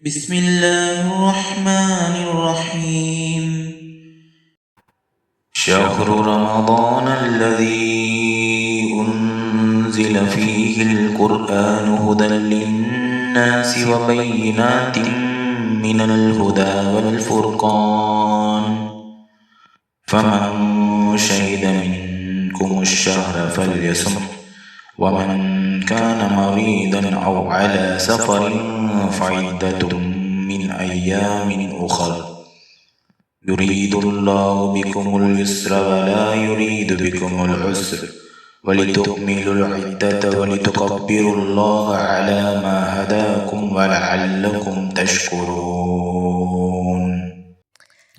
بسم الله الرحمن الرحيم شهر رمضان الذي أنزل فيه القرآن هدى للناس وبينات من الهدى والفرقان فمن شهد منكم الشهر فليصم ومن كان مريضا أو على سفر فعدة من أيام أخر يريد الله بكم اليسر ولا يريد بكم العسر ولتكملوا العدة ولتكبروا الله على ما هداكم ولعلكم تشكرون.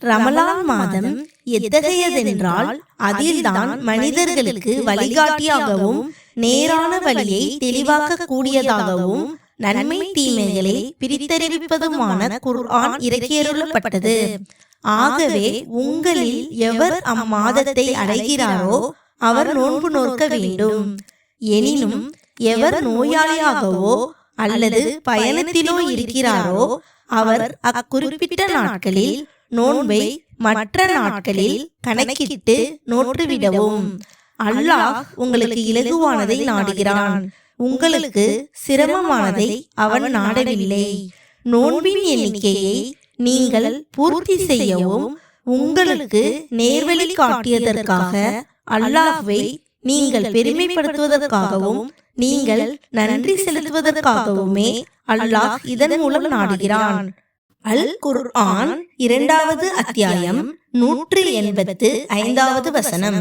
ரமலான் மாதம் எத்தகையதென்றால் அதில்தான் மனிதர்களுக்கு வழிகாட்டியாகவும் நேரான வழியை தெளிவாக்க கூடியதாகவும் நன்மை தீமைகளை பிரித்தறிவிப்பதுமான குர்ஆன் இறக்கியருளப்பட்டது. ஆகவே உங்களில் எவர் அம்மாதத்தை அடைகிறாரோ அவர் நோன்பு நோக்க வேண்டும். எனினும் எவர் நோயாளியாகவோ அல்லது பயணத்திலோ இருக்கிறாரோ அவர் அக்குறிப்பிட்ட நாட்களில் நோன்பை மற்ற நாட்களில் கணக்கிட்டு நோற்றுவிடவும். அல்லாஹ் உங்களுக்கு இலகுவானதை நாடுகிறான், உங்களுக்கு சிரமமானதை அவன் நாடவில்லை. நோன்பின் எண்ணிக்கையை நீங்கள் பூர்த்தி செய்யவும் உங்களுக்கு நேர்வழி காட்டியதற்காக அல்லாஹ்வை நீங்கள் பெருமைப்படுத்துவதற்காகவும் நீங்கள் நன்றி செலுத்துவதற்காகவுமே அல்லாஹ் இதன் மூலம் நாடுகிறான். அல் குர்ஆன் 2வது அத்தியாயம் 185வது வசனம்.